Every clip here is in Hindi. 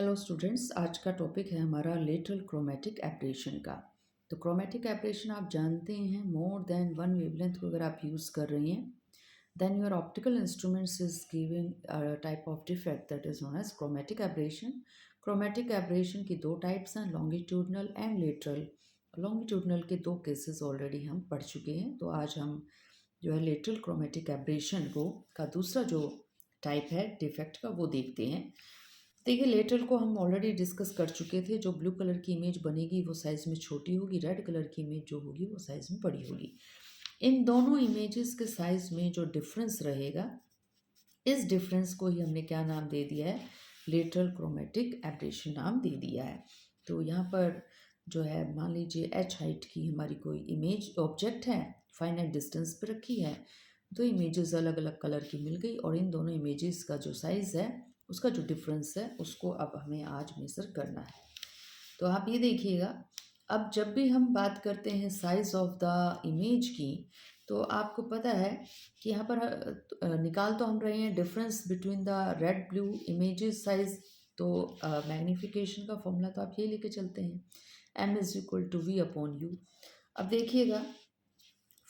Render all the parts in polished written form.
हेलो स्टूडेंट्स, आज का टॉपिक है हमारा लेटरल क्रोमेटिक एब्रेशन का। तो क्रोमेटिक एब्रेशन आप जानते हैं, मोर देन वन वेवलेंथ को अगर आप यूज़ कर रही हैं then your optical instruments is giving type of defect that is known as chromatic aberration. Chromatic aberration की दो टाइप्स हैं, लॉन्गिट्यूडनल एंड लेटरल। लॉन्गिट्यूडनल के दो केसेस ऑलरेडी हम पढ़ चुके हैं, तो आज हम जो है लेटरल क्रोमेटिक एब्रेशन को का दूसरा जो टाइप है डिफेक्ट का वो देखते हैं। देखिए, लेटरल को हम ऑलरेडी डिस्कस कर चुके थे। जो ब्लू कलर की इमेज बनेगी वो साइज़ में छोटी होगी, रेड कलर की इमेज जो होगी वो साइज़ में बड़ी होगी। इन दोनों इमेजेस के साइज़ में जो डिफरेंस रहेगा, इस डिफरेंस को ही हमने क्या नाम दे दिया है, लेटरल क्रोमेटिक एब्रेशन नाम दे दिया है। तो यहाँ पर जो है, मान लीजिए h हाइट की हमारी कोई इमेज ऑब्जेक्ट है, फाइनाइट डिस्टेंस पे रखी है, दो इमेजेस अलग अलग कलर की मिल गई और इन दोनों इमेजेस का जो साइज़ है उसका जो डिफरेंस है उसको अब हमें आज मेज़र करना है। तो आप ये देखिएगा, अब जब भी हम बात करते हैं साइज़ ऑफ द इमेज की, तो आपको पता है कि यहाँ पर निकाल तो हम रहे हैं difference between the red blue images size. तो मैग्नीफिकेशन का फॉर्मूला तो आप ये लेके चलते हैं, m is equal to V upon U. अब देखिएगा,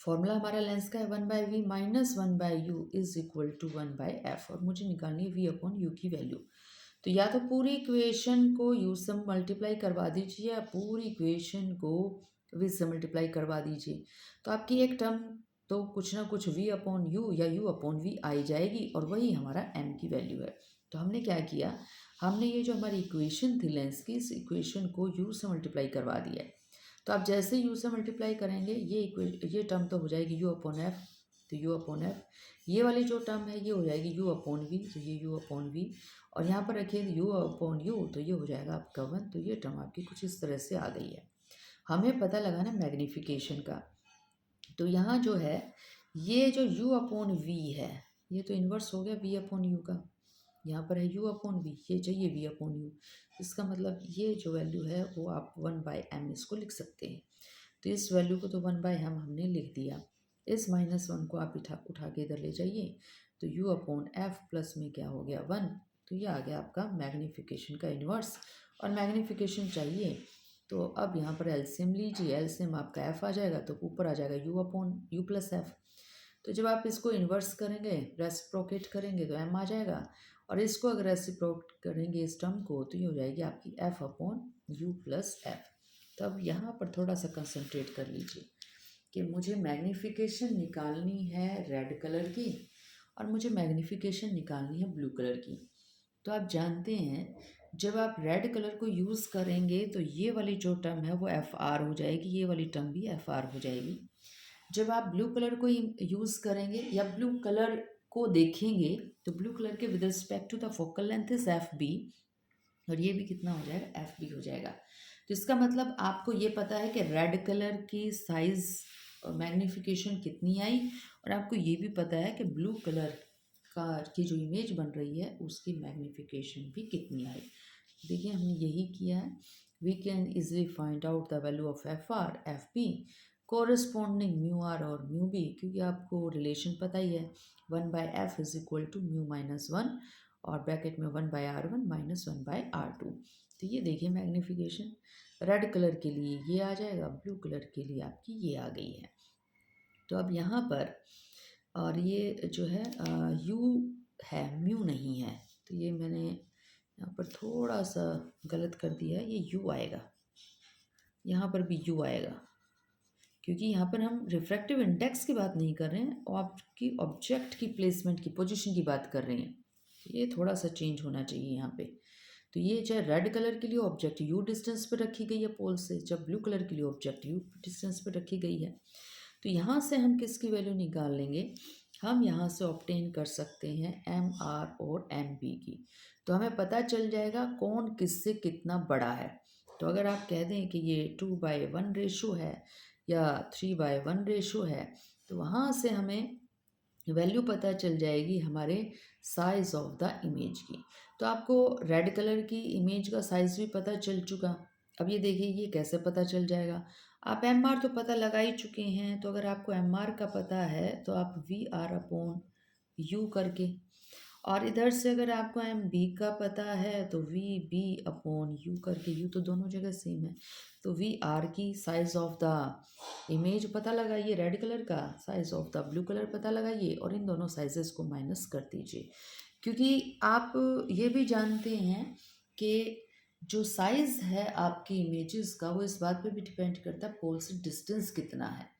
फॉर्मूला हमारा लेंस का है 1/v minus 1/u is equal to 1/f, और मुझे निकालनी है v अपॉन यू की वैल्यू। तो या तो पूरी इक्वेशन को u से मल्टीप्लाई करवा दीजिए या पूरी इक्वेशन को v से मल्टीप्लाई करवा दीजिए, तो आपकी एक टर्म तो कुछ ना कुछ v अपॉन यू या u अपॉन v आई जाएगी और वही हमारा m की वैल्यू है। तो हमने क्या किया, हमने ये जो हमारी इक्वेशन थी लेंस की, इस इक्वेशन को u से मल्टीप्लाई करवा दिया है। तो आप जैसे u से मल्टीप्लाई करेंगे ये टर्म तो हो जाएगी u अपॉन एफ, तो u अपॉन एफ, ये वाली जो टर्म है ये हो जाएगी u अपॉन वी, तो ये u अपॉन वी, और यहाँ पर रखिए u अपॉन यू, तो ये हो जाएगा आपका 1। तो ये टर्म आपकी कुछ इस तरह से आ गई है। हमें पता लगाना मैग्नीफिकेशन का। तो यहाँ जो है, ये जो u अपॉन वी है ये तो इन्वर्स हो गया v अपॉन यू का। यहाँ पर है u अपॉन वी, ये चाहिए v अपॉन यू। इसका मतलब ये जो वैल्यू है वो आप 1/m इसको लिख सकते हैं। तो इस वैल्यू को तो 1/m हमने लिख दिया। इस -1 को आप उठा के इधर ले जाइए, तो u अपॉन एफ प्लस में क्या हो गया 1। तो ये आ गया आपका मैग्नीफिकेशन का इन्वर्स, और मैग्नीफिकेशन चाहिए तो अब यहाँ पर एलसीएम लीजिए, एलसीएम आपका f आ जाएगा तो ऊपर आ जाएगा u upon you plus F. तो जब आप इसको इन्वर्स करेंगे, रेसिप्रोकेट करेंगे तो m आ जाएगा, और इसको अगर रेसिप्रोकेट करेंगे इस टर्म को तो ये हो जाएगी आपकी f upon you plus F. तब यहाँ पर थोड़ा सा कंसंट्रेट कर लीजिए कि मुझे मैग्नीफिकेशन निकालनी है रेड कलर की और मुझे मैग्नीफिकेशन निकालनी है ब्लू कलर की। तो आप जानते हैं, जब आप रेड कलर को यूज़ करेंगे तो ये वाली जो टर्म है वो एफ आर हो जाएगी, ये वाली टर्म भी एफ आर हो जाएगी। जब आप ब्लू कलर को यूज़ करेंगे या ब्लू कलर को देखेंगे, तो ब्लू कलर के with respect to the focal length is F B, और ये भी कितना हो जाएगा, एफ बी हो जाएगा। तो इसका मतलब आपको ये पता है कि रेड कलर की साइज मैग्नीफिकेशन कितनी आई, और आपको ये भी पता है कि ब्लू कलर का की जो इमेज बन रही है उसकी मैग्नीफिकेशन भी कितनी आई। देखिए, हमने यही किया है। We can easily find out the value of F R, F B corresponding mu R और म्यू बी, क्योंकि आपको रिलेशन पता ही है, 1/f is equal to mu minus 1, और ब्रैकेट में 1/r1 माइनस 1/r2। तो ये देखिए मैग्नीफिकेशन रेड कलर के लिए ये आ जाएगा, ब्लू कलर के लिए आपकी ये आ गई है। तो अब यहाँ पर, और ये जो है यू है, म्यू नहीं है, तो ये मैंने यहाँ पर थोड़ा सा गलत कर दिया है, ये यू आएगा, यहाँ पर भी यू आएगा, क्योंकि यहाँ पर हम रिफ्रैक्टिव इंडेक्स की बात नहीं कर रहे हैं, आपकी ऑब्जेक्ट की प्लेसमेंट की पोजीशन की बात कर रहे हैं। ये थोड़ा सा चेंज होना चाहिए यहाँ पे। तो ये चाहे रेड कलर के लिए ऑब्जेक्ट यू डिस्टेंस पर रखी गई है पोल से, जब ब्लू कलर के लिए ऑब्जेक्ट यू डिस्टेंस पर रखी गई है, तो यहाँ से हम किसकी वैल्यू निकाल लेंगे, हम यहाँ से ऑब्टेन कर सकते हैं एम आर और एम बी की। तो हमें पता चल जाएगा कौन किससे कितना बड़ा है। तो अगर आप कह दें कि ये 2/1 रेशो है या 3/1 रेशो है, तो वहाँ से हमें वैल्यू पता चल जाएगी हमारे साइज ऑफ द इमेज की। तो आपको रेड कलर की इमेज का साइज भी पता चल चुका। अब ये देखिए, ये कैसे पता चल जाएगा, आप एम आर तो पता लगा ही चुके हैं। तो अगर आपको एम आर का पता है तो आप वी आर अपॉन यू करके, और इधर से अगर आपको एम बी का पता है तो वी बी अपॉन यू करके, यू तो दोनों जगह सेम है, तो वी आर की साइज ऑफ द इमेज पता लगाइए, रेड कलर का size of the blue colour पता लगाइए और इन दोनों साइजेस को माइनस कर दीजिए। क्योंकि आप ये भी जानते हैं कि जो साइज है आपकी इमेजेस का वो इस बात पे भी डिपेंड करता है पोल से डिस्टेंस कितना है।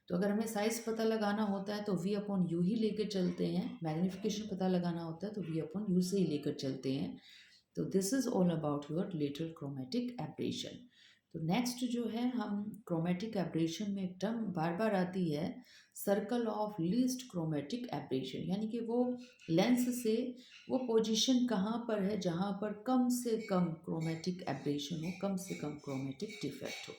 तो अगर हमें साइज पता लगाना होता है तो वी अपॉन यू ही लेकर चलते हैं, मैग्नीफिकेशन पता लगाना होता है तो वी अपॉन यू से ही लेकर चलते हैं। तो this is all about your lateral chromatic aberration. तो नेक्स्ट जो है, हम क्रोमेटिक एब्रेशन में एक टर्म बार बार आती है, circle of least chromatic aberration, यानी कि वो लेंस से वो पोजीशन कहाँ पर है जहाँ पर कम से कम क्रोमेटिक एब्रेशन हो, कम से कम क्रोमेटिक डिफेक्ट हो।